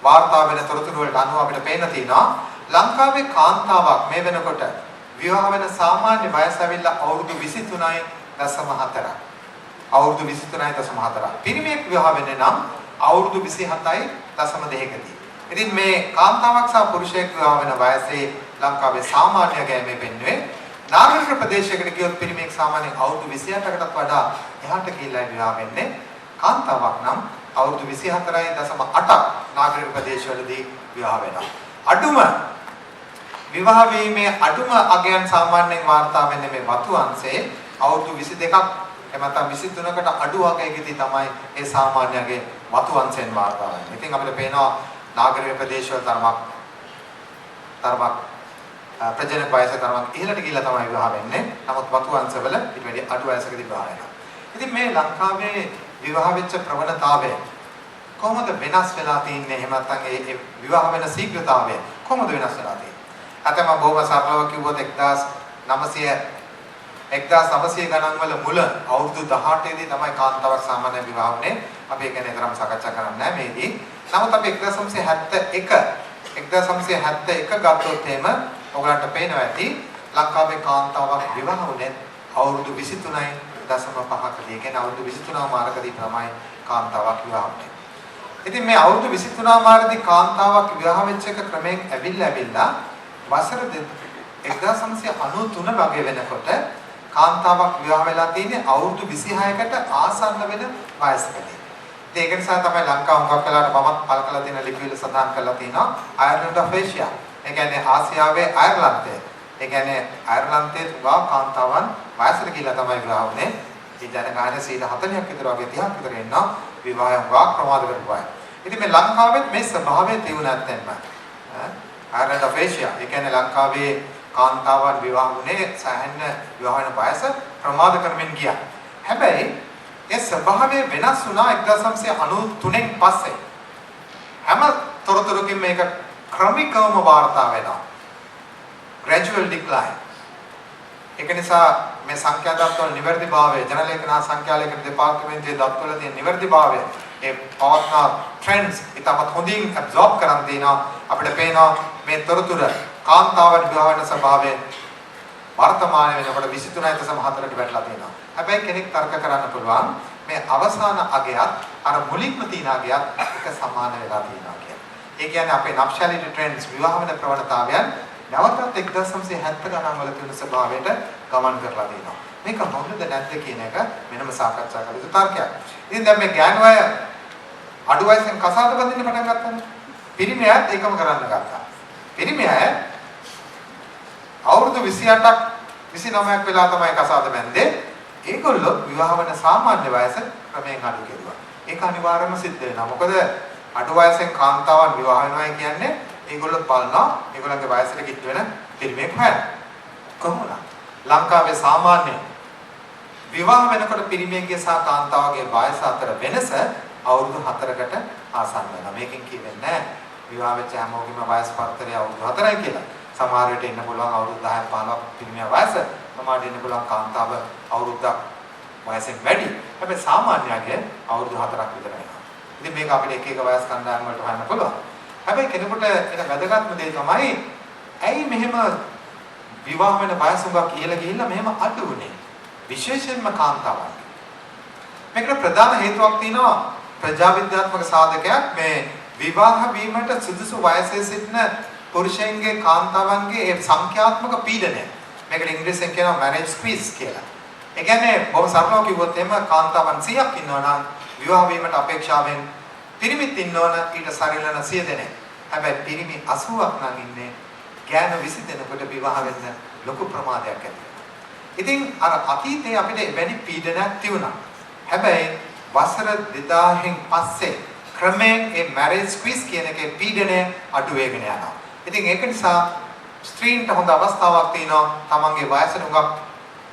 වාර්තා වෙන තොරතුරු වලට අනුව අපිට පේන තියෙනවා ලංකාවේ කාන්තාවක් මේ වෙනකොට විවාහ වෙන සාමාන්‍ය වයස ඇවිල්ලා අවුරුදු 23.4. අවුරුදු 23.4. පිරිමියෙක් විවාහ වෙන්නේ නම් අවුරුදු 27.2කදී. ඉතින් මේ කාන්තාවක් සහ පුරුෂයෙක් විවාහ වෙන වයසේ ලංකාවේ සාමාන්‍ය ගෑමේ පෙන්වන්නේ නාගරික ප්‍රදේශයකට ගියොත් පිරිමියෙක් සාමාන්‍යයෙන් අවුරුදු 28කටත් වඩා එහාට ගිහිල්ලා විවාහ වෙන්නේ. කාන්තාවක් නම් අවුරුදු 24.8ක් නාගරික ප්‍රදේශවලදී විවාහ වෙනවා. අඩුම විවාහ වීමේ අඩුම අගයන් සාමාන්‍යයෙන් වාර්තා වෙන්නේ මේ වතු අංශයේ අවුරුදු 22ක් එහෙම නැත්නම් 23කට අඩු අගයකදී තමයි ඒ සාමාන්‍යගේ වතු අංශයෙන් වාර්තා වෙන්නේ. ඉතින් අපිට පේනවා නාගරික ප්‍රදේශවල තරමක් ප්‍රජනක වයස තරමක් ඉහළට ගිහිල්ලා තමයි විවාහ වෙන්නේ. නමුත් වතු අංශවල ඊට වැඩි අඩු වයසකදී විවාහ වෙනවා. ඉතින් මේ ලංකාවේ විවාහ වෙච්ච ප්‍රවණතාවය කොහොමද වෙනස් වෙලා තින්නේ? එහෙම නැත්නම් ඒ විවාහ වෙන ශීඝ්‍රතාවය කොහොමද වෙනස් වෙලා තින්නේ? අතම බොහොම සරලව කිව්වොත් 1900 ගණන් වල මුල අවුරුදු 18 දී තමයි කාන්තාවක් සාමාන්‍ය විවාහ වුනේ. අපි ඒක ගැන තරම් සාකච්ඡා කරන්නේ නැහැ මේදී. නමුත් අපි 1971 ගත්තොත් එහෙම ඔයගලන්ට පේනවා ඇති ලංකාවේ කාන්තාවක් විවාහ වුනේ අවුරුදු 23.5කදී. කියන්නේ අවුරුදු 23 මාරකදී තමයි කාන්තාවක් විවාහ වුනේ. ඉතින් මේ අවුරුදු 23 මාරදී කාන්තාවක් විවාහ වෙච්ච එක ක්‍රමයෙන් ඇවිල්ලා වසර 1993 වගේ වෙනකොට කාන්තාවක් විවාහ වෙලා තියෙන්නේ අවුරුදු 26කට ආසන්න වෙන වයසකදී. ඒක නිසා තමයි ලංකාව හුඟක් වෙලාවට මමත් පළ කළ තියෙන ලිපිවල සඳහන් කරලා තියෙනවා අයර්ලන්ඩ් ඔෆ් ඒෂියා. ඒ කියන්නේ ආසියාවේ අයර්ලන්තය. ඒ කියන්නේ අයර්ලන්තයේ තුවා කාන්තාවන් වයසට ගිහිල්ලා තමයි විවාහ වුනේ. ඉතින් ජනගහනය 40ක් විතර වගේ 30ක් විතර එනවා විවාහය හුඟක් ප්‍රමාද කරපුවා. ඉතින් මේ ලංකාවෙත් මේ ස්වභාවය තියුණා නැත්නම් අයර්ලන්ඩ් ඔෆ් ඒෂියා. ඒ කියන්නේ ලංකාවේ කාන්තාවන් විවාහ වුනේ සෑහෙන විවාහ වෙන වයස ප්‍රමාද කරමින් ගියා. හැබැයි ඒ ස්වභාවය වෙනස් වුණා 1993න් පස්සේ. හැම තොරතුරකින් මේක ක්‍රමිකවම වාර්තා වෙනවා. gradual decline. ඒක නිසා මේ සංඛ්‍යා දත්වල නිවැරදිභාවය ජනලේඛන සංඛ්‍යා ලේඛන දෙපාර්තමේන්තුවේ දත්වල තියෙන නිවැරදිභාවය ඒ පවත්නා trends ඉතමත් හොඳින් absorb කරන් දෙනවා. අපිට පේනවා මේ තොරතුර කාන්තාවන් විවාහ වෙන ස්වභාවය වර්තමාන වෙනකොට 23.4ට වැටලා තියෙනවා. හැබැයි කෙනෙක් තර්ක කරන්න පුළුවන් මේ අවසාන අගයත් අර මුලින්ම තියෙන අගයත් එක සමාන වෙලා තියෙනවා කියන්නේ. ඒ කියන්නේ අපේ nationality trends විවාහ වෙන ප්‍රවණතාවයන් නැවතත් 1970 ගණන් වල තියෙන ස්වභාවයට ගමන් කරලා තියෙනවා. මේක හොඳද නැද්ද කියන එක වෙනම සාකච්ඡා කළ යුතු තර්කයක්. ඉතින් දැන් මේ ගෑනු අය අඩු වයසෙන් කසාද බඳින්න පටන් ගත්තානේ. පිරිමි අයත් ඒකම කරන්න ගත්තා. පිරිමි අය අවුරුදු 28ක් 29ක් වෙලා තමයි කසාද බැඳේ. ඒගොල්ලෝ විවාහ වෙන සාමාන්‍ය වයස ක්‍රමයෙන් අඩු කෙරුවා. ඒක අනිවාර්යයෙන්ම සිද්ධ වෙනවා. මොකද අඩු වයසෙන් කාන්තාවන් විවාහ වෙනවා කියන්නේ ඒගොල්ලෝ බලනවා ඒගොල්ලන්ගේ වයසට කිට් වෙන පිරිමියෙක් හොයන. කොහොමද? ලංකාවේ සාමාන්‍ය විවාහ වෙනකොට පිරිමියෙක්ගේ සහ කාන්තාවගේ වයස අතර වෙනස අවුරුදු 4කට ආසන්න වෙනවා. මේකෙන් කියන්නේ නැහැ විවාහ වෙච්ච හැමෝගෙම වයස් පරතරය අවුරුදු 4යි කියලා. සමහර විට ඉන්න පුළුවන් අවුරුදු 10 15ක් පිරිමියා වයස. සමහරට ඉන්න පුළුවන් කාන්තාව අවුරුද්දක් වයසෙන් වැඩි. හැබැයි සාමාන්‍යයෙන් අවුරුදු 4ක් විතර වෙනවා. ඉතින් මේක අපිට එක එක වයස් කණ්ඩායම් වලට හොයන්න පුළුවන්. හැබැයි කෙනෙකුට ඒක වැදගත්ම දේ තමයි ඇයි මෙහෙම විවාහ වෙන වයස උගක් ඉහළ ගිහිල්ලා මෙහෙම අඩු වුනේ? විශේෂයෙන්ම කාන්තාවන්. මේකට ප්‍රධාන හේතුවක් තියෙනවා ප්‍රජාවිද්‍යාත්මක සාධකයක් මේ විවාහ වීමට සුදුසු වයසේ සිටින පුරුෂයන්ගේ කාන්තාවන්ගේ ඒ සංඛ්‍යාත්මක පීඩනය. මේකට ඉංග්‍රීසියෙන් කියනවා marriage squeeze කියලා. ඒ කියන්නේ බොහොම සරලව කිව්වොත් එහෙම කාන්තාවන් 100ක් ඉන්නවා නම් විවාහ වීමට අපේක්ෂාවෙන් පිරිමිත් ඉන්නවන ඊට සරිලන 100 දෙනෙක්. හැබැයි පිරිමි 80ක් නම් ඉන්නේ ගෑනු 20 දෙනෙකුට විවාහ වෙන්න ලොකු ප්‍රමාදයක් ඇති. ඉතින් අර අතීතයේ අපිට එවැනි පීඩනයක් තිබුණා. හැබැයි වසර 2000න් පස්සේ ක්‍රමයෙන් මේ marriage squeeze කියන එකේ පීඩනය අඩු වෙගෙන යනවා. ඉතින් ඒක නිසා ස්ත්‍රීන්ට හොඳ අවස්ථාවක් තියෙනවා තමන්ගේ වයසට උගක්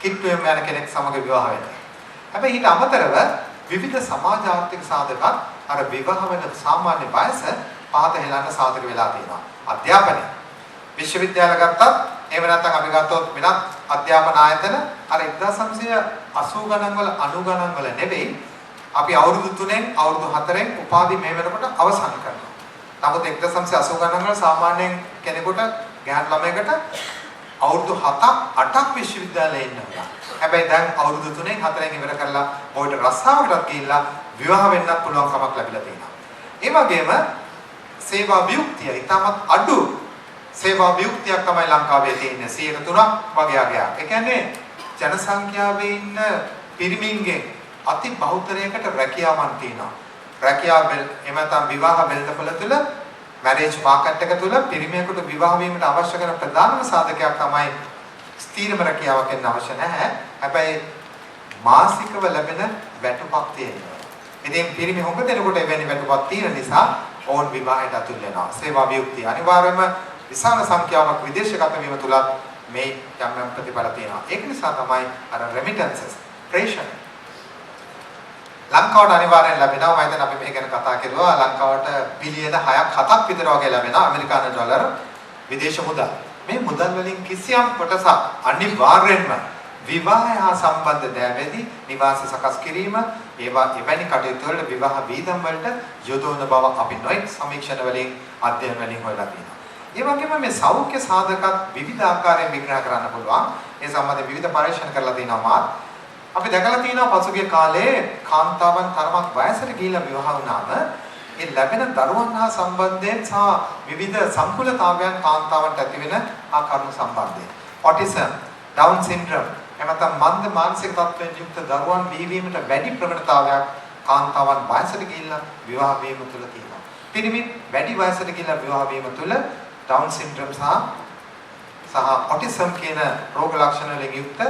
කිට්ටුවෙන් යන කෙනෙක් සමග විවාහ වෙන්න. හැබැයි ඊට අමතරව විවිධ සමාජ ආර්ථික සාධකත් අර විවාහ වෙන සාමාන්‍ය වයස පහත හෙලන්න සාධක වෙලා තියෙනවා. අධ්‍යාපනය විශ්වවිද්‍යාල ගත්තත් එහෙම නැත්නම් අපි ගත්තොත් වෙනත් අධ්‍යාපන ආයතන අර 1980 ගණන් වල 90 ගණන් වල නෙවෙයි අපි අවුරුදු 3න් අවුරුදු 4න් උපාධි මේ වෙනකොට අවසන් කරනවා. නමුත් 1980 ගණන් වල සාමාන්‍යයෙන් කෙනෙකුට ගැහැණු ළමයකට අවුරුදු 7ක් 8ක් විශ්වවිද්‍යාලයේ ඉන්නවා. හැබැයි දැන් අවුරුදු 3න් 4න් ඉවර කරලා ඔයිට රස්සාවකටත් ගිහිල්ලා විවාහ වෙන්නත් පුළුවන් කමක් ලැබිලා තියෙනවා. ඒ වගේම සේවා විමුක්තිය ඉතාමත් අඩු සේවා විමුක්තියක් තමයි ලංකාවේ තියෙන්නේ 3ක් වගේ අගයක්. ඒ කියන්නේ ජනසංඛ්‍යාවේ ඉන්න පිරිමින්ගෙන් අති බහුතරයකට රැකියාවන් තියෙනවා. රැකියාව එහෙම නැත්නම් විවාහ වෙළඳපොළ තුළ මැරේජ් මාකට් එක තුළ පිරිමියෙකුට විවාහ වීමට අවශ්‍ය කරන ප්‍රධානම සාධකයක් තමයි ස්ථීරම රැකියාවක් වෙන්න අවශ්‍ය නැහැ. හැබැයි මාසිකව ලැබෙන වැටුපක් තියෙනවා. ඉතින් පිරිමි හොඟ දෙනකොට එවැනි වැටුපක් තියෙන නිසා ඕන් විවාහයට අතුල් වෙනවා. සේවා විමුක්තිය අනිවාර්යයෙන්ම විශාල සංඛ්‍යාවක් විදේශගත වීම තුල මේ යම් ප්‍රතිඵල තියෙනවා. ඒක නිසා තමයි අර රෙමිටන්සස් ප්‍රේෂණ ලංකාවට අනිවාර්යෙන් ලැබෙනවා. මම හිතන්නේ අපි මේ ගැන කතා කරුවා. ලංකාවට බිලියන 6ක් 7ක් විතර වගේ ලැබෙනවා ඇමරිකානු ඩොලර් විදේශ මුදල්. මේ මුදල් වලින් කිසියම් කොටසක් අනිවාර්යෙන්ම විවාහය හා සම්බන්ධ දෑවැදී නිවාස සකස් කිරීම ඒවා එවැනි කටයුතු වලට විවාහ වීදම් වලට යොදවන බව අපි නොයෙක් සමීක්ෂණ වලින් අධ්‍යයන වලින් හොයලා තියෙනවා. ඒ වගේම මේ සෞඛ්‍ය සාධකත් විවිධ ආකාරයෙන් විග්‍රහ කරන්න පුළුවන්. ඒ සම්බන්ධයෙන් විවිධ පරීක්ෂණ කරලා තියෙනවා. අපි දැකලා තියෙනවා පසුගිය කාලේ කාන්තාවන් තරමක් වයසට ගිහිලා විවාහ වුණාම ඒ ලැබෙන දරුවන් හා සම්බන්ධයෙන් සහ විවිධ සම්පූර්ණතාවයන් කාන්තාවන්ට ඇති වෙන ආකාරන සම්බන්ධයෙන් ඔටිසම්, ඩවුන් සින්ඩ්‍රෝම් එමෙතන මන්ද මානසික තත්ත්වයෙන් යුක්ත දරුවන් බිහිවීමට වැඩි ප්‍රවණතාවයක් කාන්තාවන් වයසට ගිහිලා විවාහ වීම තුළ තියෙනවා. පිරිමි වැඩි වයසට ගිහිලා විවාහ වීම තුළ ඩවුන් සින්ඩ්‍රෝම් සහ ඔටිසම් කියන රෝග ලක්ෂණ වලින් යුක්ත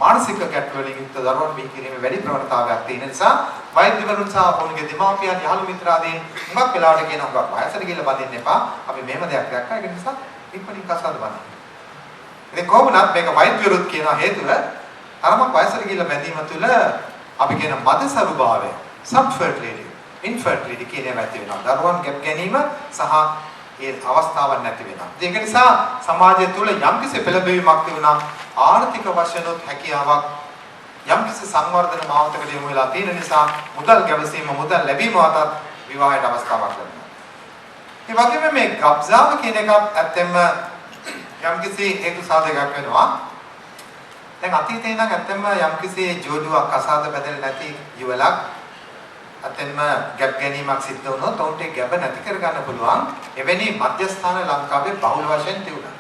මානසික ගැටලු වලින් යුක්ත දරුවන් බිහි කිරීමේ වැඩි ප්‍රවණතාවයක් තියෙන නිසා වෛද්‍යවරුන් සහ ඔවුන්ගේ දෙමාපියන් යහළු මිත්‍රාදීන් හුඟක් වෙලාවට කියන හුඟක් වයසට ගිහිල්ලා බඳින්න එපා. අපි මෙහෙම දෙයක් දැක්කා. ඒක නිසා ඉක්මනින් කසාද බඳින්න. ඉතින් කොහොමවත් මේක වෛද්‍යවරුත් කියන හේතුව තරමක් වයසට ගිහිල්ලා බැඳීම තුළ අපි කියන මදසරු භාවය, subfertility, infertility කියන ඒවා ඇති වෙනවා. දරුවන් ගැප් ගැනීම සහ ඒ අවස්ථාවක් නැති වෙනවා. ඒක නිසා සමාජය තුළ යම්කිසි පෙළඹවීමක් තිබුණා ආර්ථික වශයෙන් හැකියාවක් යම්කිසි සංවර්ධන මාවතකට යොමු වෙලා තියෙන නිසා මුදල් ගැවසීම මුදල් ලැබීම අතර විවාහයට අවස්ථාවක් ලැබෙනවා. ඒ වගේම මේ ගබ්සාව කියන එකත් ඇත්තෙන්ම යම්කිසි හේතු සාධකයක් වෙනවා. දැන් අතීතේ ඉඳන් ඇත්තෙන්ම යම්කිසි ජෝඩුවක් කසාද බැදලා නැති යුවලක් ඇත්තෙන්ම ගැප් ගැනීමක් සිද්ධ වුණොත් ඔවුන්ට ගැබ නැති කර ගන්න පුළුවන්. එවැනි මධ්‍යස්ථාන ලංකාවේ බහුල වශයෙන් තිබුණා.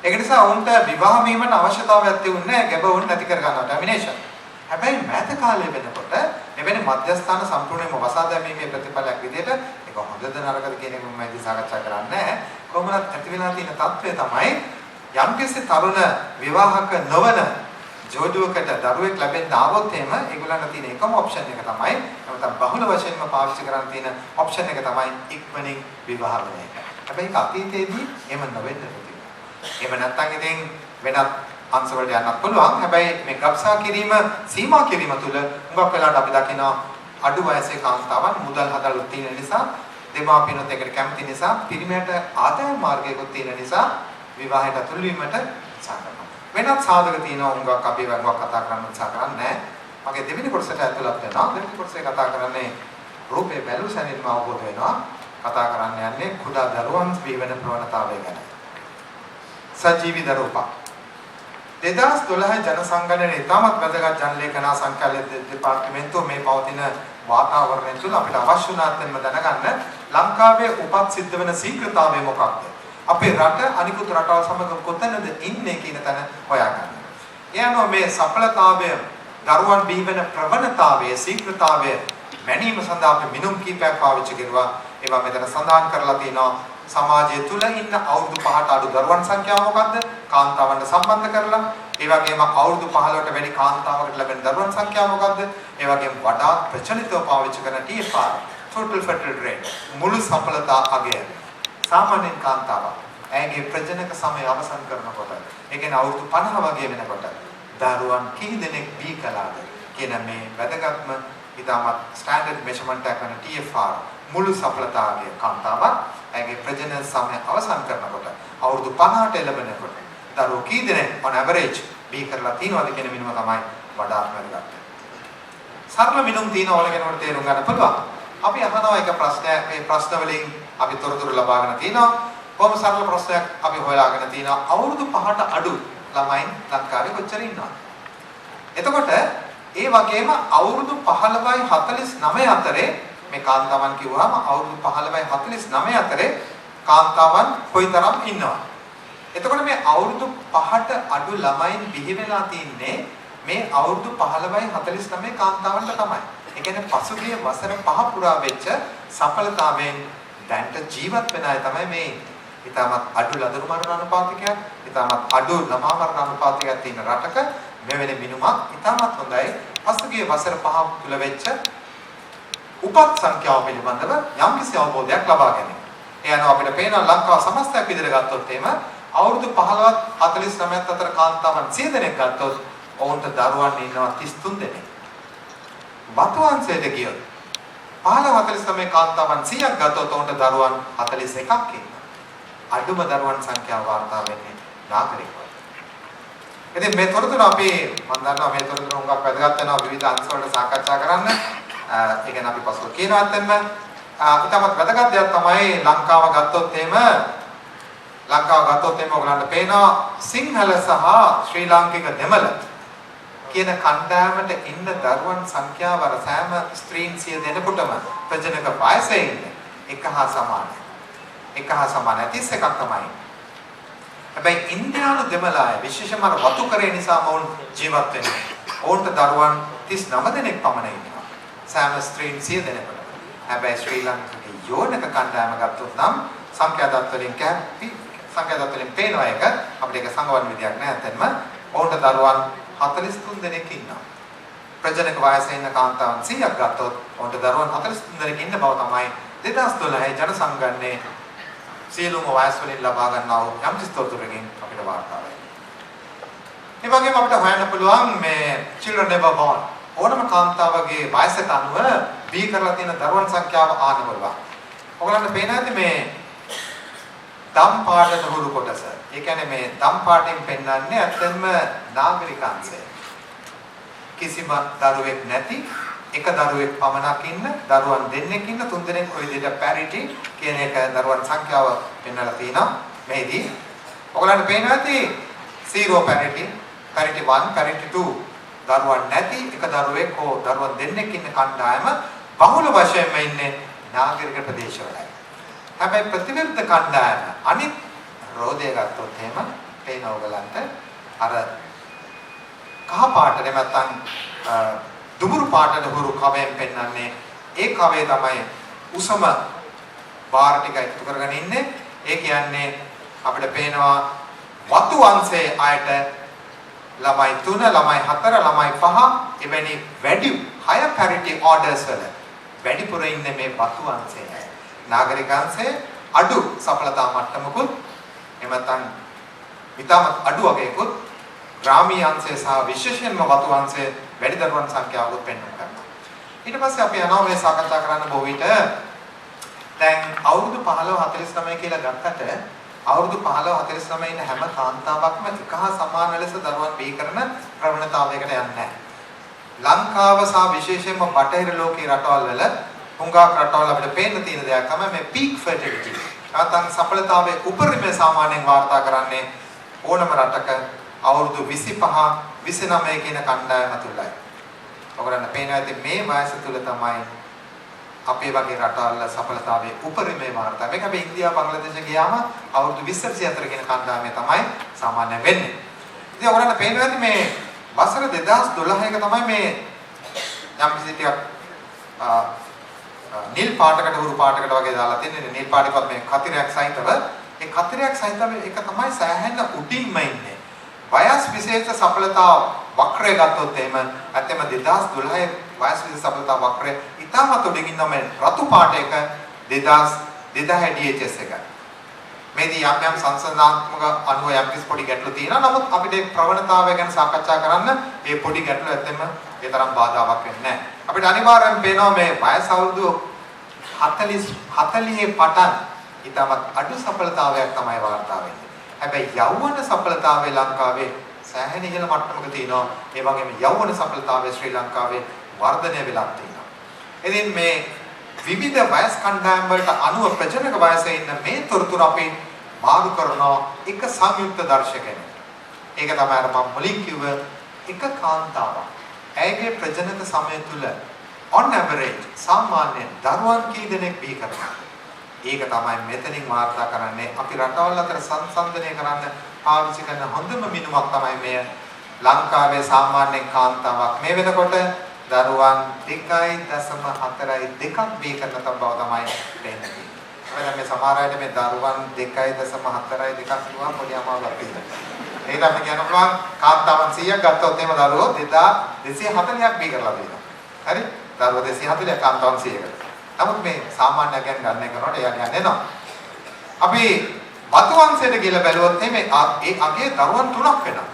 ඒක නිසා ඔවුන්ට විවාහ වීමට අවශ්‍යතාවයක් තිබුණේ නැහැ ගැබ වුණ නැති කර ගන්නවා ටර්මිනේෂන්. හැබැයි මෑත කාලේ වෙනකොට එවැනි මධ්‍යස්ථාන සම්පූර්ණයෙන්ම වසා දැමීමේ ප්‍රතිඵලයක් විදිහට ඒක හොඳද නරකද කියන එක මම ඉතින් සාකච්ඡා කරන්නේ නැහැ. කොහොමද ඇති වෙලා තියෙන තත්ත්වය තමයි යම්කිසි තරුණ විවාහක නොවන ජෝඩුවකට දරුවෙක් ලැබෙන්න ආවොත් එහෙම ඒගොල්ලන්ට තියෙන එකම ඔප්ෂන් එක තමයි නැත්නම් බහුල වශයෙන්ම පාවිච්චි කරන් තියෙන ඔප්ෂන් එක තමයි ඉක්මනින් විවාහ වෙන එක. හැබැයි ඒක අතීතයේදී එහෙම නොවෙන්න තිබුණා. එහෙම නැත්නම් ඉතින් වෙනත් අංශවලට යන්නත් පුළුවන්. හැබැයි මේ ගබ්සා කිරීම සීමා කිරීම තුළ හුඟක් වෙලාවට අපි දකිනවා අඩු වයසේ කාන්තාවන් මුදල් හදලා තියෙන නිසා දෙමාපියන්ත් ඒකට කැමති නිසා පිරිමයට ආදායම් මාර්ගයකුත් තියෙන නිසා විවාහයට අතුල් වීමට උත්සාහ කරනවා. වෙනත් සාධක තියෙනවා හුඟක් අපි වගක් කතා කරන්න උත්සාහ කරන්නේ. මගේ දෙවෙනි කොටසට ඇතුළත් වෙනවා. දෙවෙනි කොටසේ කතා කරන්නේ රූපේ බැලු සැනින්ම අවබෝධ වෙනවා. කතා කරන්න යන්නේ කුඩා දරුවන් බිහිවෙන ප්‍රවණතාවය ගැන. සජීවී දරුවා 2012 ජනසංගණනයේ ඉතාමත් වැදගත් ජනලේඛනා සංකල්ප දෙපාර්තමේන්තුව මේ පවතින වාතාවරණය තුළ අපිට අවශ්‍ය නැත්නම් දැනගන්න ලංකාවේ උපත් සිද්ධ වෙන ශීඝ්‍රතාවය මොකක්ද? අපේ රට අනිකුත් රටවල් සමග කොතැනද ඉන්නේ කියන තැන හොයාගන්න. එයano මේ සඵලතාවය දරුවන් බිහිවෙන ප්‍රවණතාවයේ ශීඝ්‍රතාවය මැනීම සඳහා අපි මිනුම් කීපයක් පාවිච්චි කරුවා. ඒවා මෙතන සඳහන් කරලා තිනවා. සමාජය තුළ ඉන්න අවුරුදු 5ට අඩු දරුවන් සංඛ්‍යාව මොකද්ද? කාන්තාවන්ට සම්බන්ධ කරලා. ඒ වගේම අවුරුදු 15ට වැඩි කාන්තාවකට ලැබෙන දරුවන් සංඛ්‍යාව මොකද්ද? ඒ වගේම වඩාත් ප්‍රචලිතව පාවිච්චි කරන TFR total fertility rate මුළු සඵලතා අගය. සාමාන්‍ය කාන්තාවක් ඇගේ ප්‍රජනක සමය අවසන් කරනකොට ඒ කියන්නේ අවුරුදු 50 වගේ වෙනකොට දරුවන් කී දෙනෙක් බිහි කළාද කියන මේ වැදගත්ම ඉතාමත් ස්ටෑන්ඩඩ් මෙෂර්මන්ට් එකක් වෙන TFR මුළු සඵලතාවයේ කාන්තාවක් ඇගේ ප්‍රජනන සමය අවසන් කරනකොට අවුරුදු 50ට එළඹෙනකොට දරුවෝ කී දෙනෙක් on average බිහි කරලා තියෙනවද කියන මිනුම තමයි වඩාත් වැදගත්. සරල මිනුම් තියෙන ඕන කෙනෙකුට තේරුම් ගන්න පුළුවන්. අපි අහනවා එක ප්‍රශ්නයක් මේ ප්‍රශ්න වලින් අපි තොරතුරු ලබාගෙන තිනවා. කොහොම සරල ප්‍රශ්නයක් අපි හොයාගෙන තිනවා. අවුරුදු 5ට අඩු ළමයින් ලංකාවේ කොච්චර ඉන්නවද? එතකොට ඒ වගේම අවුරුදු 15යි 49 අතරේ මේ කාන්තාවන් කිව්වම අවුරුදු 15යි 49 අතරේ කාන්තාවන් කොයිතරම් ඉන්නවද? එතකොට මේ අවුරුදු 5ට අඩු ළමයින් බිහි වෙලා තින්නේ මේ අවුරුදු 15යි 49 කාන්තාවන්ට තමයි. ඒ කියන්නේ පසුගිය වසර 5 පුරා වෙච්ච සඵලතාවයෙන් දැන්ට ජීවත් වෙන අය තමයි මේ ඊටමත් අඩු ලදරු මරණ අනුපාතකයක්, ඊටමත් අඩු ළමා මරණ අනුපාතකයක් තියෙන රටක මෙවැනි මිනුමක් ඊටමත් හොඳයි. පසුගිය වසර 5 තුල වෙච්ච උපත් සංඛ්‍යාව පිළිබඳව යම්කිසි අවබෝධයක් ලබා ගැනීම. ඒ අනුව අපිට පේන ලංකාව සමස්තයක් විදිහට ගත්තොත් එහෙම අවුරුදු 15ත් 49ත් අතර කාන්තාවන් 100 දෙනෙක් ගත්තොත් ඔවුන්ට දරුවන් ඉන්නවා 33 දෙනෙක්. වතුවංශයට ගියොත් 15-49 කාන්තාවන් 100ක් ගත්තොත් ඔවුන්ට දරුවන් 41ක් ඉන්නවා. අඩුම දරුවන් සංඛ්‍යාව වාර්තා වෙන්නේ නාගරිකව. ඉතින් මේ තොරතුරු අපි මම දන්නවා මේ තොරතුරු හුඟක් වැදගත් වෙනවා විවිධ අංශ වලට සාකච්ඡා කරන්න. ඒ කියන්නේ අපි පසුව කියනවා ඇත්තෙන්ම ඊටමත් වැදගත් දෙයක් තමයි ලංකාව ගත්තොත් එහෙම ඔයගලන්ට පේනවා සිංහල සහ ශ්‍රී ලාංකික දෙමළ කියන කණ්ඩායමට ඉන්න දරුවන් සංඛ්‍යාව වර සෑම ස්ත්‍රීන් 100 දෙනෙකුටම ප්‍රජනක වයසේ ඉන්නේ එක හා සමානයි. 31ක් තමයි. හැබැයි ඉන්දියානු දෙමළ අය විශේෂයෙන්ම වතු කරේ නිසා වුන් ජීවත් වෙන්නේ. ඔවුන්ට දරුවන් 39 දෙනෙක් පමණ ඉන්නවා. සෑම ස්ත්‍රීන් 100 දෙනෙකුට. හැබැයි ශ්‍රී ලංකාවේ යෝනක කණ්ඩායම ගත්තොත් නම් සංඛ්‍යා දත් වලින් පේනවා එක අපිට ඒක සංගවන විදියක් නෑ ඇත්තටම. ඔවුන්ට දරුවන් 43 දෙනෙක් ඉන්නවා. ප්‍රජනක වයසේ ඉන්න කාන්තාවන් 100ක් ගත්තොත් ඔවුන්ට දරුවන් 43 දෙනෙක් ඉන්න බව තමයි 2012 ජනසංගණනයේ සියලුම වයස් වලින් ලබා ගන්නා වූ යම් තොරතුරකින් අපිට වාර්තා වෙනවා. ඒ වගේම අපිට හොයන්න පුළුවන් මේ children never born ඕනම කාන්තාවගේ වයසට අනුව බිහි කරලා තියෙන දරුවන් සංඛ්‍යාව ආන බලවා. ඔයගලන්ට පේන ඇති මේ දම් පාටට හුරු කොටස. ඒ කියන්නේ මේ දම් පාටෙන් පෙන්වන්නේ ඇත්තම නාගරිකාංශය. කිසිම දරුවෙක් නැති එක දරුවෙක් පමණක් ඉන්න, දරුවන් දෙන්නෙක් ඉන්න, තුන් දෙනෙක් ඔය විදිහට පැරිටි කියන එක දරුවන් සංඛ්‍යාව පෙන්වලා තිනවා. මේදී ඔයගලන්ට පේනවා ඇති zero parity, parity 1, parity 2 දරුවන් නැති එක දරුවෙක් හෝ දරුවන් දෙන්නෙක් ඉන්න කණ්ඩායම බහුල වශයෙන්ම ඉන්නේ නාගරික ප්‍රදේශවලයි. හැබැයි ප්‍රතිවිරුද්ධ කණ්ඩායම අනිත් රෝදය ගත්තොත් එහෙම පේන ඕගලන්ට අර කහ පාට නැත්නම් දුඹුරු පාටට හුරු කවයෙන් පෙන්වන්නේ ඒ කවය තමයි උසම බාර ටික එකතු කරගෙන ඉන්නේ. ඒ කියන්නේ අපිට පේනවා වතු අංශයේ අයට ළමයි 3, ළමයි 4, ළමයි 5 එවැනි වැඩි higher parity orders වල වැඩිපුර ඉන්නේ මේ වතු අංශයේ. නාගරිකාංශයේ අඩු සඵලතා මට්ටමකුත් එමෙතන් විතමත් අඩු වගේකුත් ග්‍රාමීය අංශය සහ විශේෂයෙන්ම වතු අංශයේ වැඩි දරුවන් සංඛ්‍යාවකුත් පෙන්වන්න කරනවා. ඊට පස්සේ අපි යනවා මේ සාකච්ඡා කරන්න බොහෝ විට දැන් අවුරුදු 15-49 කියලා ගත්තට අවුරුදු 15-49 ඉන්න හැම කාන්තාවක්ම එක හා සමාන ලෙස දරුවන් බිහි කරන ප්‍රවණතාවයකට යන්නේ නැහැ. ලංකාව සහ විශේෂයෙන්ම බටහිර ලෝකයේ රටවල් වල හුඟක් රටවල් අපිට පේන්න තියෙන දෙයක් තමයි මේ peak fertility. නැත්නම් සඵලතාවයේ උපරිමය සාමාන්‍යයෙන් වාර්තා කරන්නේ ඕනම රටක අවුරුදු 25-29 කියන කණ්ඩායම තුලයි. ඔයගොල්ලන්ට පේනවා ඇති මේ වයස තුල තමයි අපේ වගේ රටවල් සඵලතාවයේ උපරිමය වාර්තා. මේක අපි ඉන්දියාව බංග්ලාදේශ ගියාම අවුරුදු 20-24 කියන කණ්ඩායමේ තමයි සාමාන්‍ය වෙන්නේ. ඉතින් ඔයගොල්ලන්ට පේනවා ඇති මේ වසර 2012ක තමයි මේ යම් කිසි ටිකක් නිල් පාටකට හුරු පාටකට වගේ දාලා තියෙන්නේ. නිල් පාටකත් මේ කතිරයක් සහිතව ඒ කතිරයක් සහිතව එක තමයි සෑහෙන උඩින්ම ඉන්නේ. වයස් විශේෂ සඵලතා වක්‍රය ගත්තොත් එහෙම ඇත්තම 2012 වයස් විශේෂ සඵලතා වක්‍රය ඉතාමත් උඩින් ඉන්න මේ රතු පාට එක 2010 DHS එක. මේදී යම් සංසන්දනාත්මක අනුව යම් කිසි පොඩි ගැටලු තියෙනවා. නමුත් අපිට මේ ප්‍රවණතාවය ගැන සාකච්ඡා කරන්න මේ පොඩි ගැටලු ඇත්තම ඒ තරම් බාධාවක් වෙන්නේ නැහැ. අපිට අනිවාර්යෙන් පේනවා මේ වයස අවුරුදු 40 පටන් ඉතාමත් අඩු සඵලතාවයක් තමයි වාර්තා වෙන්නේ. හැබැයි යෞවන සඵලතාවයේ ලංකාවේ සෑහෙන ඉහළ මට්ටමක තියෙනවා. ඒ වගේම යෞවන සඵලතාවයේ ශ්‍රී ලංකාවේ වර්ධනය වෙලා තියෙනවා. ඉතින් මේ විවිධ වයස් කණ්ඩායම් වලට අනුව ප්‍රජනක වයසේ ඉන්න මේ තොරතුරු අපි මාරු කරන එක සංයුක්ත දර්ශකයක්. ඒක තමයි අර මම මුලින් කිව්ව එක කාන්තාවක්. ඇයගේ ප්‍රජනක සමය තුල on average සාමාන්‍යයෙන් දරුවන් කී දෙනෙක් බිහි කරනවා. ඒක තමයි මෙතනින් වාර්තා කරන්නේ. අපි රටවල් අතර සංසන්දනය කරන්න පාවිච්චි කරන හොඳම මිනුමක් තමයි මේ ලංකාවේ සාමාන්‍ය කාන්තාවක් මේ වෙනකොට දරුවන් 2.42ක් බිහි කරන බව තමයි දෙන්නේ. අපිට මේ සමහර අයට මේ දරුවන් 2.42ක් කියනවා පොඩි අමාරුවක් තියෙනවා. ඒක අපි කියනවා කාන්තාවන් 100ක් ගත්තොත් එහෙම දරුවෝ 2240ක් බිහි කරලා දෙනවා. හරි? දරුවෝ 240ක් කාන්තාවන් 100කට. නමුත් මේ සාමාන්‍ය ගැන ගන්න කරනකොට එයා කියන්නේ නෝ. අපි වතු වංශයට කියලා බැලුවොත් එimhe ඒ අගේ දරුවන් 3ක් වෙනවා.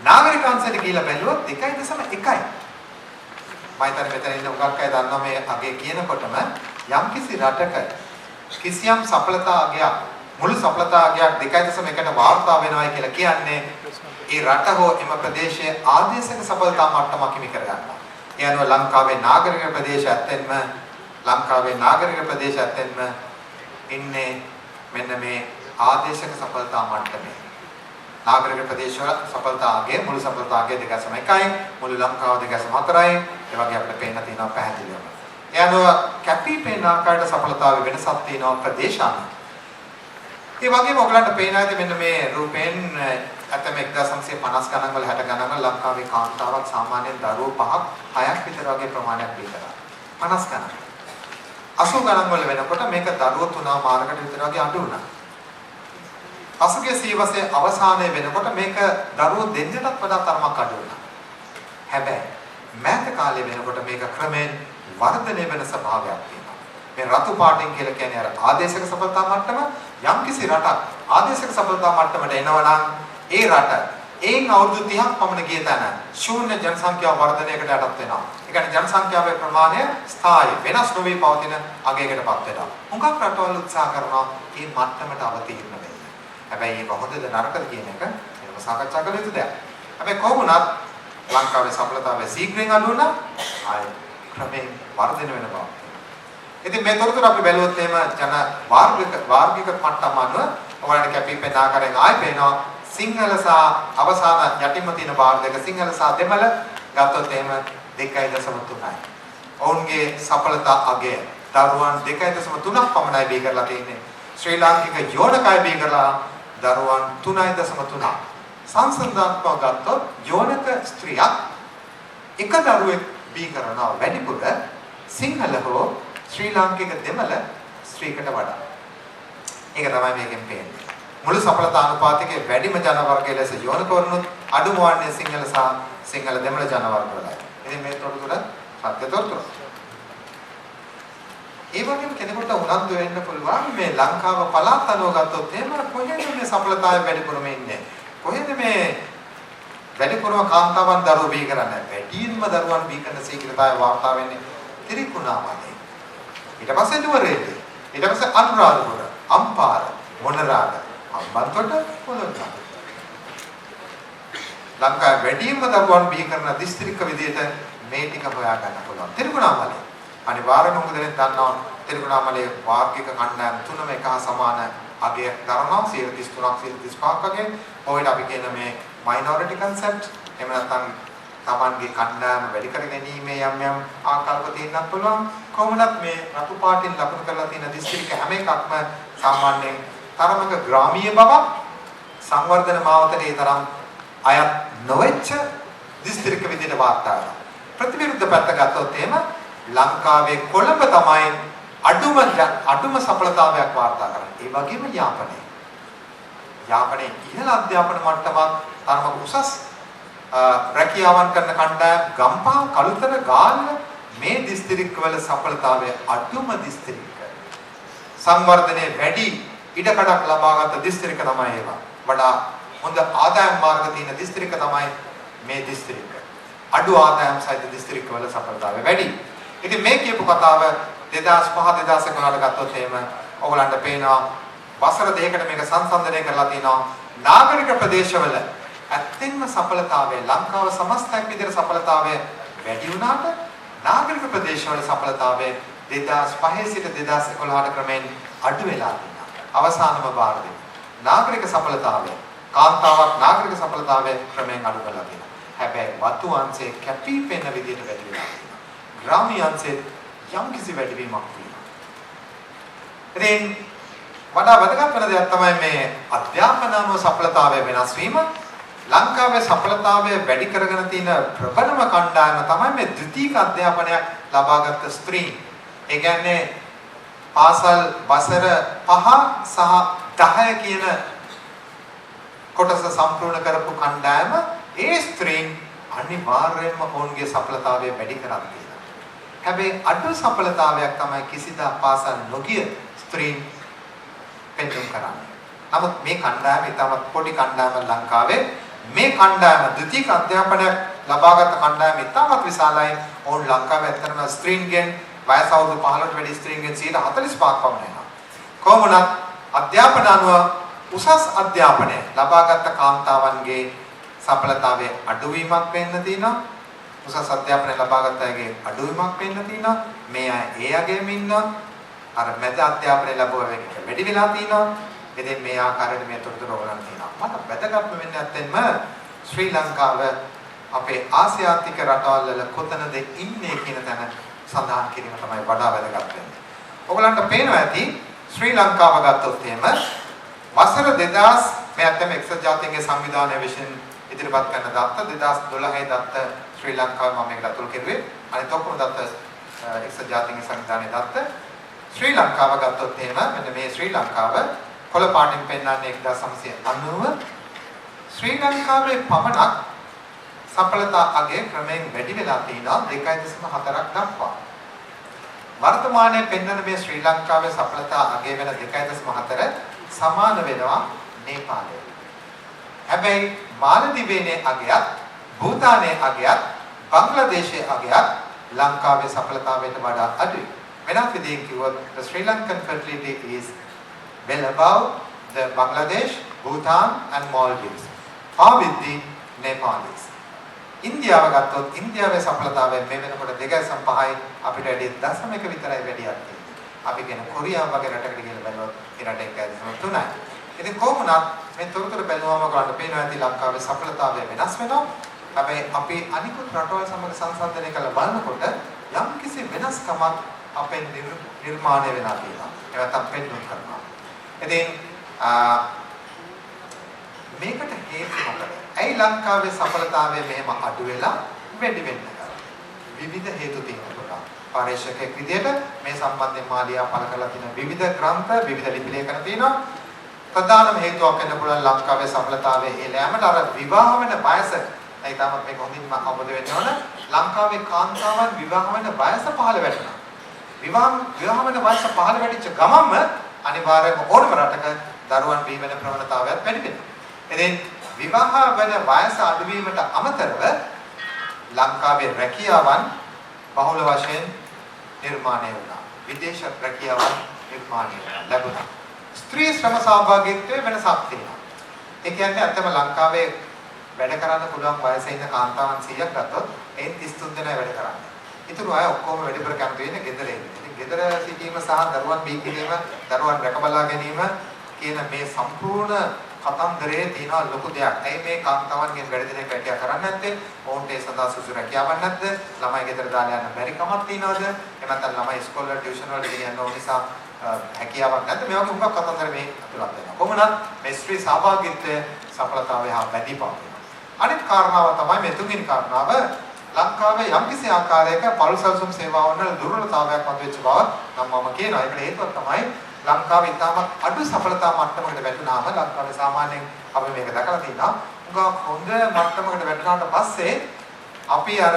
නාගරික වංශයට කියලා බැලුවොත් 1.1යි. මම හිතන්නේ මෙතන ඉන්න උගක් අය දන්නවා මේ අගේ කියනකොටම යම්කිසි රටක කිසියම් සඵලතා අගයක් මුළු සඵලතා අගයක් 2.1කට වාර්තා වෙනවා කියලා කියන්නේ ඒ රට හෝ එම ප්‍රදේශයේ ආදේශක සඵලතා මට්ටමක් හිමි කර ගන්නවා. ඒ අනුව ලංකාවේ නාගරික ප්‍රදේශ ඇත්තෙන්ම ඉන්නේ මෙන්න මේ ආදේශක සඵලතා මට්ටමේ. නාගරික ප්‍රදේශවල සඵලතාගේ මුළු සඵලතාගේ 2.1යි මුළු ලංකාව 2.4යි ඒ වගේ අපිට පේන්න තියෙනවා පැහැදිලිවම. ඒ අනුව කැපී පෙනෙන ආකාරයට සඵලතාවේ වෙනසක් තියෙනවා ප්‍රදේශාන. ඒ වගේම ඔයගලන්ට පේන ඇති මෙන්න මේ රූපෙන් අතම 1950 ගණන් වල 60 ගණන් වල ලංකාවේ කාන්තාවක් සාමාන්‍යයෙන් දරුවෝ 5ක් 6ක් විතර වගේ ප්‍රමාණයක් බිහිකරා. 50 ගණන්. 80 ගණන් වල වෙනකොට මේක දරුවෝ 3 මාරකට විතර වගේ අඩු වුණා. පසුගිය සියවසේ අවසානයේ වෙනකොට මේක දරුවෝ දෙන්නටත් වඩා තරමක් අඩු වුණා. හැබැයි මෑත කාලේ වෙනකොට මේක ක්‍රමයෙන් වර්ධනය වෙන ස්වභාවයක් තියෙනවා. මේ රතු පාටින් කියලා කියන්නේ අර ආදේශක සඵලතා මට්ටම යම්කිසි රටක් ආදේශක සඵලතා මට්ටමට එනවා නම් ඒ රට එයින් අවුරුදු 30ක් පමණ ගිය තැන ශූන්‍ය ජනසංඛ්‍යාව වර්ධනයකට යටත් වෙනවා. ඒ කියන්නේ ජනසංඛ්‍යාවේ ප්‍රමාණය ස්ථායී වෙනස් නොවි පවතින අගයකටපත් වෙනවා. හුඟක් රටවල් උත්සාහ කරනවා මේ මට්ටමට අවතීර්ණ වෙන්න. හැබැයි ඒක හොඳද නරකද කියන එක එහෙම සාකච්ඡා කළ යුතු දෙයක්. හැබැයි කොහොමුණත් ලංකාවේ සඵලතාවය ශීඝ්‍රයෙන් අඩු වුණා ආයි ක්‍රමයෙන් වර්ධනය වෙන බව. ඉතින් මේ තොරතුරු අපි බැලුවොත් එහෙම ජන වාර්ගික මට්ටම අනුව ඔයාලට කැපී පෙනෙන ආකාරයෙන් ආයි පේනවා සිංහල සහ අවසාන යටිම තියෙන බාර් දෙක සිංහල සහ දෙමළ ගත්තොත් එහෙම 2.3යි. ඔවුන්ගේ සඵලතා අගය දරුවන් 2.3ක් පමණයි බිහි කරලා තියෙන්නේ. ශ්‍රී ලාංකික යෝනිකය බිහි කරලා දරුවන් 3.3ක්. සංසන්දනාත්මකව ගත්තොත් යෝනික ස්ත්‍රියක් එක දරුවෙක් බිහි කරනවා වැඩිපුර සිංහල හෝ ශ්‍රී ලාංකික දෙමළ ස්ත්‍රීකට වඩා. ඒක තමයි මේකෙන් පේන්නේ. මුළු සඵලතා අනුපාතයේ වැඩිම ජන වර්ගය ලෙස යෝනික වරුණුත් අඩුම වන්නේ සිංහල සහ සිංහල දෙමළ ජන වර්ග වලයි. ඉතින් මේ තොරතුර සත්‍ය තොරතුර. ඒ වගේම කෙනෙකුට උනන්දු වෙන්න පුළුවන් මේ ලංකාව පළාත් අනුව ගත්තොත් එහෙම කොහෙද මේ සඵලතාවය වැඩිපුරම ඉන්නේ? කොහෙද මේ වැඩිපුරම කාන්තාවන් දරුවෝ බිහි කරන්නේ? වැඩියෙන්ම දරුවන් බිහි කරන ශීඝ්‍රතාවය වාර්තා වෙන්නේ ත්‍රිකුණාමලේ. ඊට පස්සේ නුවරඑළිය. ඊට පස්සේ අනුරාධපුර, අම්පාර, මොනරාග, අම්බන්තොට, පොළොන්නරුව. ලංකාවේ වැඩිම දරුවන් බිහි කරන දිස්ත්‍රික්ක විදිහට මේ ටික හොයා ගන්න පුළුවන්. ත්‍රිකුණාමලේ. අනිවාර්යයෙන්ම මොකද දන්නවා ත්‍රිකුණාමලේ වාර්ගික කණ්ඩායම් තුනම එක හා සමාන අගය දරනවා 133ක් 135ක් වගේ. ඔයලා අපි කියන මේ minority concept එහෙම නැත්නම් තමන්ගේ කණ්ඩායම වැඩි කර ගැනීමේ යම් ආකල්ප තියෙන්නත් පුළුවන්. කොහොමදත් මේ රතු පාටින් ලකුණු කරලා තියෙන දිස්ත්‍රික්ක හැම එකක්ම සාමාන්‍යයෙන් තරමක ග්‍රාමීය බවක් සංවර්ධන මාවතේ තරම් අයත් නොවෙච්ච දිස්ත්‍රික්ක විදිහට වාර්තා කරනවා. ප්‍රතිවිරුද්ධ පැත්ත ගත්තොත් එහෙම ලංකාවේ කොළඹ තමයි අඩුම සඵලතාවයක් වාර්තා කරන්නේ. ඒ වගේම යාපනයේ ඉහළ අධ්‍යාපන මට්ටමක් තරමක උසස් රැකියාවන් කරන කණ්ඩායම් ගම්පහ කළුතර ගාල්ල මේ දිස්ත්‍රික්කවල සඵලතාවය අඩුම දිස්ත්‍රික්ක. සංවර්ධනයේ වැඩි ඉඩකඩක් ලබාගත් දිස්ත්‍රික්ක තමයි ඒවා. වඩා හොඳ ආදායම් මාර්ග තියෙන දිස්ත්‍රික්ක තමයි මේ දිස්ත්‍රික්ක. අඩු ආදායම් සහිත දිස්ත්‍රික්කවල සඵලතාවය වැඩි. ඉතින් මේ කියපු කතාව 2005 2011 ගත්තොත් එහෙම ඔයගලන්ට පේනවා වසර දෙකකට මේක සංසන්දනය කරලා තිනවා නාගරික ප්‍රදේශවල ඇත්තෙන්ම සඵලතාවය ලංකාව සමස්තයක් විදිහට සඵලතාවය වැඩි වුණාට නාගරික ප්‍රදේශවල සඵලතාවය 2005 සිට 2011 ක්‍රමෙන් අඩු වෙලා තියෙනවා. අවසානම භාගයේ නාගරික සඵලතාවය කාන්තාවක් නාගරික සඵලතාවය ක්‍රමෙන් අඩු වෙලා තියෙනවා. හැබැයි වතු අංශයේ කැපී පෙනෙන විදිහට වැඩි වෙලා තියෙනවා. ග්‍රාමීය අංශයේ යම් කිසි වැඩිවීමක් තියෙනවා. ඉතින් වඩා වැදගත් වෙන දෙයක් තමයි මේ අධ්‍යාපන අනුව සඵලතාවය වෙනස් වීම. ලංකාවේ සඵලතාවය වැඩි කරගෙන තියෙන ප්‍රබලම කණ්ඩායම තමයි මේ ද්විතීක අධ්‍යාපනයක් ලබාගත් ස්ත්‍රීන්. ඒ කියන්නේ පාසල් වසර 5 සහ 10 කියන කොටස සම්පූර්ණ කරපු කණ්ඩායම ඒ ස්ත්‍රීන් අනිවාර්යයෙන්ම ඔවුන්ගේ සඵලතාවය වැඩි කරන් තියෙනවා. හැබැයි අඩු සඵලතාවයක් තමයි කිසිදා පාසල් නොගිය ස්ත්‍රීන් පෙන්වන්න කරන්නේ. නමුත් මේ කණ්ඩායම ඉතාමත් පොඩි කණ්ඩායමක් ලංකාවේ මේ කණ්ඩායම ද්විතීක අධ්‍යාපනයක් ලබාගත් කණ්ඩායම ඉතාමත් විශාලයි. ඔවුන් ලංකාවේ ඇත්තටම ස්ත්‍රීන්ගෙන් වයස අවුරුදු 15ට වැඩි ස්ත්‍රීන්ගෙන් 45% පමණ වෙනවා. කොහොම වුණත් අධ්‍යාපන අනුව උසස් අධ්‍යාපනය ලබාගත් කාන්තාවන්ගේ සඵලතාවයේ අඩුවීමක් වෙන්න තියෙනවා. උසස් අධ්‍යාපනය ලබාගත් අයගේ අඩුවීමක් වෙන්න තියෙනවා. මේ අය ඒ අගෙම ඉන්නවා. අර මැද අධ්‍යාපනය ලැබුවා වැඩි වෙලා තියෙනවා. ඉතින් මේ ආකාරයට මේ තොරතුරු ඔයගොල්ලන් තියෙනවා. මට වැදගත්ම වෙන්නේ නැත්නම් ශ්‍රී ලංකාව අපේ ආසියාතික රටවල් වල කොතනද ඉන්නේ කියන තැන සඳහන් කිරීම තමයි වඩා වැදගත් වෙන්නේ. ඔයගලන්ට පේනවා ඇති ශ්‍රී ලංකාව ගත්තොත් එහෙම වසර 2000 මේ අතම එක්සත් ජාතීන්ගේ සංවිධානය විසින් ඉදිරිපත් කරන දත්ත 2012 දත්ත ශ්‍රී ලංකාවේ මම මේකට අතුල් කෙරුවේ. අනිත් ඔක්කොම දත්ත එක්සත් ජාතීන්ගේ සංවිධානයේ දත්ත. ශ්‍රී ලංකාව ගත්තොත් එහෙම මෙන්න මේ ශ්‍රී ලංකාව කොළ පාටින් පෙන්නන්නේ 1990 ශ්‍රී ලංකාවේ පමණක් සඵලතා අගය ක්‍රමයෙන් වැඩි වෙලා තියෙනවා 2.4ක් දක්වා. වර්තමානයේ පෙන්වන මේ ශ්‍රී ලංකාවේ සඵලතා අගය වෙන 2.4 සමාන වෙනවා නේපාලය. හැබැයි මාලදිවයිනේ අගයත්, භූතානයේ අගයත්, බංග්ලාදේශයේ අගයත් ලංකාවේ සඵලතාවයට වඩා අඩුයි. වෙනත් විදිහකින් කිව්වොත් the Sri Lankan fertility is well above the Bangladesh, Bhutan and Maldives. How with the Nepalese? ඉන්දියාව ගත්තොත් ඉන්දියාවේ සඵලතාවය මේ වෙනකොට 2.5යි අපිට වැඩි 0.1 විතරයි වැඩියක් තියෙන්නේ. අපි කියන කොරියාව වගේ රටකට ගිහලා බලුවොත් ඒ රට 1.3යි. ඉතින් කොහොමද මේ තොරතුරු බැලුවම ගන්න පේනවා ඇති ලංකාවේ සඵලතාවය වෙනස් වෙනවා. හැබැයි අපි අනිකුත් රටවල් සමග සංසන්දනය කරලා බලනකොට යම් කිසි වෙනස්කමක් අපෙන් නිර්මාණය වෙලා තියෙනවා. ඒ නැත්තම් පෙන්වන්න කරනවා. ඉතින් මේකට හේතු මොකද? ඇයි ලංකාවේ සඵලතාවය මෙහෙම අඩු වෙලා වැඩි වෙන්නේ? විවිධ හේතු තියෙනවා. පරිශකෙක් විදිහට මේ සම්බන්ධයෙන් මාලියා පළ කරලා තියෙන විවිධ ග්‍රන්ථ, විවිධ ලිපි ලේඛන තියෙනවා. ප්‍රධානම හේතුවක් වෙන්න පුළුවන් ලංකාවේ සඵලතාවයේ ඉලෑමට අර විවාහ වෙන වයස. ඒ තමයි මේක හොඳින්ම අවබෝධ වෙන්න ඕන. ලංකාවේ කාන්තාවන් විවාහ වෙන වයස 15 වෙනවා. විවාහ වෙන වයස 15 වැඩිච්ච ගමන්ම අනිවාර්යයෙන්ම ඕනම රටක දරුවන් බිහි වෙන ප්‍රවණතාවයත් වැඩි වෙනවා. ඉතින් විවාහ වෙන වයස අඩුවීමට අමතරව ලංකාවේ රැකියාවන් බහුල වශයෙන් නිර්මාණය වුණා. විදේශ රැකියාවන් නිර්මාණය ලැබුණා. ස්ත්‍රී ශ්‍රම සහභාගීත්වයේ වෙනසක් තියෙනවා. ඒ කියන්නේ අතම ලංකාවේ වැඩ කරන්න පුළුවන් වයසේ ඉන්න කාන්තාවන් 100ක් ගත්තොත් එයින් 33 දෙනා වැඩ කරන්නේ. ඊටු අය ඔක්කොම වැඩිපුර කැමති වෙන්නේ ගෙදර ඉන්න. ඉතින් ගෙදර සිටීම සහ දරුවන් බිහි කිරීම, දරුවන් රැකබලා ගැනීම කියන මේ සම්පූර්ණ කතන්දරයේ තියෙන ලොකු දෙයක්. ඇයි මේ කාන්තාවන්ගෙන් වැඩි දිනක් රැකියාව කරන්නේ නැත්තේ? ඔවුන්ට ඒ සඳහා සුසු රැකියාවක් නැද්ද? ළමයි ගෙදර දාලා යන්න බැරි කමක් තියනවද? එහෙම නැත්නම් ළමයි ඉස්කෝල වල ටියුෂන් වලට ගෙනියන්න ඕන නිසා හැකියාවක් නැද්ද? මේ වගේ උගක් කතන්දර මේ අතුලත් වෙනවා. කොහොමද මේ ස්ත්‍රී සහභාගීත්වය සඵලතාවය හා බැඳී පවතිනවා. අනිත් කාරණාව තමයි මේ තුන්වෙනි කාරණාව ලංකාවේ යම්කිසි ආකාරයක පළල් සැලසුම් සේවාවන් වල දුර්වලතාවයක් මතුවෙච්ච බව නම් මම කියනවා. ඒකට හේතුව තමයි ලංකාවේ ඉතාමත් අඩු සඵලතා මට්ටමකට වැටුණාම ලංකාවේ සාමාන්‍යයෙන් අපි මේක දැකලා තියෙනවා. උගා හොඳ මට්ටමකට වැටුණාට පස්සේ අපි අර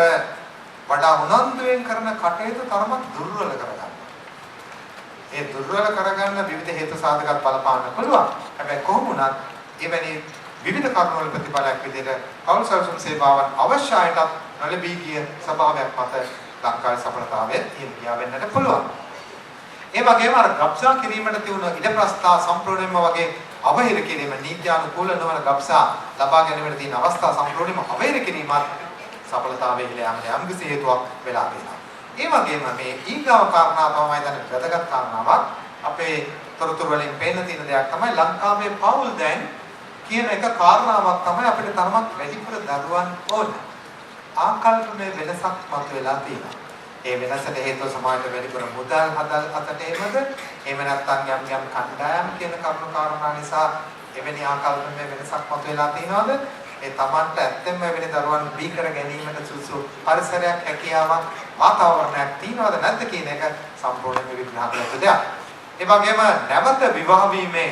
වඩා උනන්දුවෙන් කරන කටයුතු තරමක් දුර්වල කරගන්නවා. ඒ දුර්වල කරගන්න විවිධ හේතු සාධකත් බලපාන්න පුළුවන්. හැබැයි කොහොම වුණත් එවැනි විවිධ කරුණු වල ප්‍රතිඵලයක් විදිහට පෞල් සල්සුම් සේවාවන් අවශ්‍යයිටත් නොලැබී ගිය ස්වභාවයක් මත ලංකාවේ සඵලතාවය ඉන්දියා වෙන්නට පුළුවන්. ඒ වගේම අර ගබ්සා කිරීමට තියුණු ඉඩ ප්‍රස්ථා සම්පූර්ණයෙන්ම වගේ අවහිර කිරීම නීත්‍යානුකූල නොවන ගබ්සා ලබා ගැනීමට තියෙන අවස්ථා සම්පූර්ණයෙන්ම අවහිර කිරීමත් සඵලතාවයේ ඉලයාමට යම්කිසි හේතුවක් වෙලා තියෙනවා. ඒ වගේම මේ ඊගාව කාරණා තමයි දැන් වැදගත් කාරණාවක්. අපේ තොරතුරු වලින් පේන තියෙන දෙයක් තමයි ලංකාවේ පවුල් දැන් කියන එක කාරණාවක් තමයි අපිට තරමක් වැඩිපුර දරුවන් ඕන. ආකල්පමය වෙනසක් මතුවලා තියෙනවා. ඒ වෙනසට හේතුව සමාජයට වැඩිපුර මුදල් හදල් අතට එමද එහෙම නැත්නම් යම් කණ්ඩායම් කියන කරුණු කාරණා නිසා එවැනි ආකල්පමය වෙනසක් මතුවලා තියෙනවද? ඒ Tamanට ඇත්තෙන්ම වෙන දරුවන් බී කර ගැනීමට සුසු පරිසරයක් හැකියාවක් වාතාවරණයක් තියෙනවද නැද්ද කියන එක සම්පූර්ණයෙන්ම විග්‍රහ කරලා දෙයක්. ඒ වගේම නැවත විවාහ වීමේ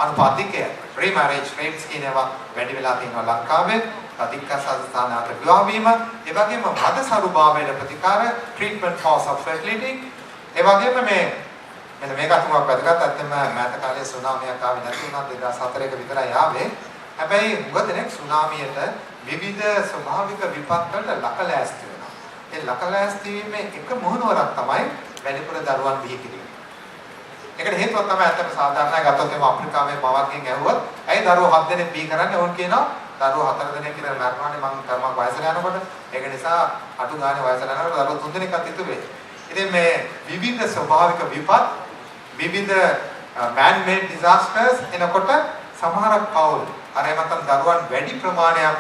අනුපාතිකය pre-marriage rates කියනවා වැඩි වෙලා තියෙනවා ලංකාවේ. අධිකසස්ථානාත විවාහ වීම, ඒ වගේම මදසරුභාවයට ප්‍රතිකාර treatment for fertility. ඒ වගේම මෙන්න මේක තුනක් වැදගත්. ඇත්තම මෑත කාලේ සුනාමියක් ආවේ නැති වුණා 2004 ක විතරයි ආවේ. හැබැයි උගදෙනෙක් සුනාමියට විවිධ ස්වභාවික විපත් වලට ලකලෑස්ති වෙනවා. ඒ ලකලෑස්ති වීමේ එක මුහුණුවරක් තමයි වැඩිපුර දරුවන් බිහි කිරීම. ඒකට හේතුවක් තමයි අතට සාධාරණයි ගත්තොත් එම අප්‍රිකාවේ මවක්ගෙන් ඇහුවොත් ඇයි දරුවෝ 7 දෙනෙක් බිහි කරන්නේ? ඕන් කියනවා දරුවෝ 4 දෙනෙක් කියලා මරනවානේ මම තරමක් වයසට යනකොට. ඒක නිසා අටු ගානේ වයසට යනකොට දරුවෝ 3 දෙනෙක්වත් ඉතුරු වෙයි. ඉතින් මේ විවිධ ස්වභාවික විපත්, විවිධ man made disasters එනකොට සමහරක් පවුල් අර එමත්නම් දරුවන් වැඩි ප්‍රමාණයක්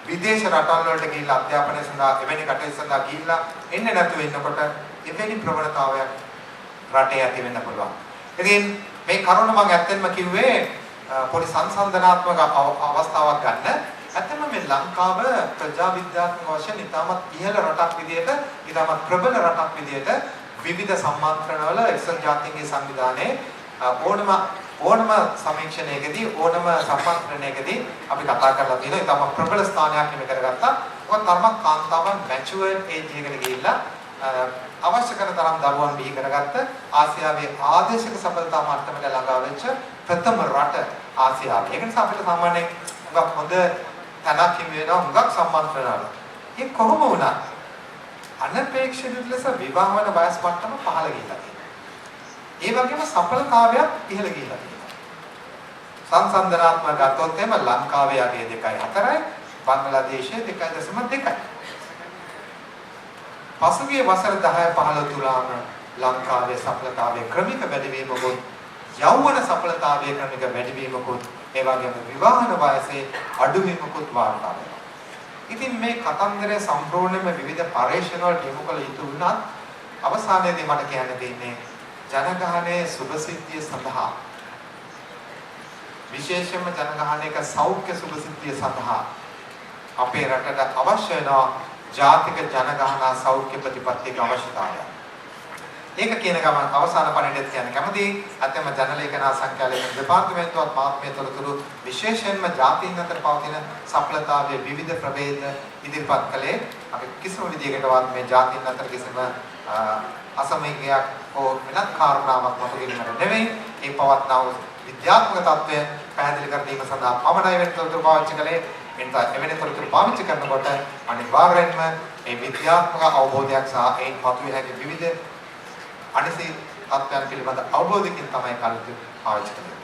විදේශ රටවල් වලට ගිහිල්ලා අධ්‍යාපනය සඳහා එවැනි කටයුතු සඳහා ගිහිල්ලා එන්නේ නැතුව ඉන්නකොට එවැනි ප්‍රවණතාවයක් රටේ ඇති වෙන්න පුළුවන්. ඉතින් මේ කරුණ මම ඇත්තෙන්ම කිව්වේ පොඩි සංසන්දනාත්මක අවස්ථාවක් ගන්න. ඇත්තම මේ ලංකාව ප්‍රජා විද්‍යාත්මක වශයෙන් ඉතාමත් ඉහළ රටක් විදිහට, ඉතාමත් ප්‍රබල රටක් විදිහට විවිධ සම්මාන්ත්‍රණවල එක්සත් ජාතීන්ගේ සංවිධානයේ ඕනම සමීක්ෂණයකදී ඕනම සම්මාන්ත්‍රණයකදී අපි කතා කරලා තියෙනවා. ඉතාමත් ප්‍රබල ස්ථානයක් හිමි කරගත්තා. මොකද තරමක් කාන්තාවන් මැචුවර්ඩ් ඒජ් එකකට ගිහිල්ලා අවශ්‍ය කරන තරම් දරුවන් බිහි කරගත්ත ආසියාවේ ආදේශික සඵලතා මට්ටමට ළඟා වෙච්ච ප්‍රථම රට ආසියාවේ. ඒක නිසා අපිට සාමාන්‍යයෙන් හුඟක් හොඳ තැනක් හිමි වෙනවා හුඟක් සම්මාන්ත්‍රණවල. ඒ කොහොම වුණත් අනපේක්ෂිත ලෙස විවාහ වන වයස් මට්ටම පහළ ගිහිල්ලා තියෙනවා. ඒ වගේම සඵලතාවයක් ඉහළ ගිහිල්ලා තියෙනවා. සංසන්දනාත්මක ගත්තොත් එම ලංකාවේ අගය 2.4යි, බංග්ලාදේශයේ 2.2යි. පසුගිය වසර 10-15 තුලම ලංකාවේ සඵලතාවයේ ක්‍රමික වැඩිවීමකුත්, යෞවන සඵලතාවයේ ක්‍රමික වැඩිවීමකුත්, ඒ වගේම විවාහන වයසේ අඩුවීමකුත් වාර්තා වෙනවා. ඉතින් මේ කතන්දරය සම්පූර්ණයෙන්ම විවිධ පරීක්ෂණ වලට යොමු කළ යුතු වුණත් අවසානයේදී මට කියන්න තියෙන්නේ ජනගහනයේ සුභසිද්ධිය සඳහා, විශේෂයෙන්ම ජනගහනයක සෞඛ්‍ය සුභසිද්ධිය සඳහා අපේ රටට අවශ්‍ය වෙනවා ජාතික ජනගහනා සෞඛ්‍ය ප්‍රතිපත්තියක අවශ්‍යතාවය. ඒක කියන ගමන් අවසාන පණිඩෙත් කියන්නේ කැමති අතම ජනලේඛන සංඛ්‍යාලේඛන දෙපාර්තමේන්තුවත් මාත්මේ තොරතුරු විශේෂයෙන්ම ජාතීන් අතර පවතින සඵලතාවයේ විවිධ ප්‍රභේද ඉදිරිපත් කළේ. අපි කිසිම විදියකටවත් මේ ජාතීන් අතර කිසිම අසමගියක් හෝ වෙනත් කාරණාවක් මතුවීමකට නෙවෙයි. ඒ පවත්නා වූ විද්‍යාත්මක තත්ත්වය පැහැදිලි කර දීම සඳහා පමණයි වෙන තොරතුරු පාවිච්චි කළේ. එවැනි තොරතුරු පාවිච්චි කරනකොට අනිවාර්යයෙන්ම මේ විද්‍යාත්මක අවබෝධයක් සහ ඒ මතුවේ හැකි විවිධ අනිසි තත්ත්වයන් පිළිබඳ අවබෝධයකින් තමයි කල්පිත පාවිච්චි කරන්නේ.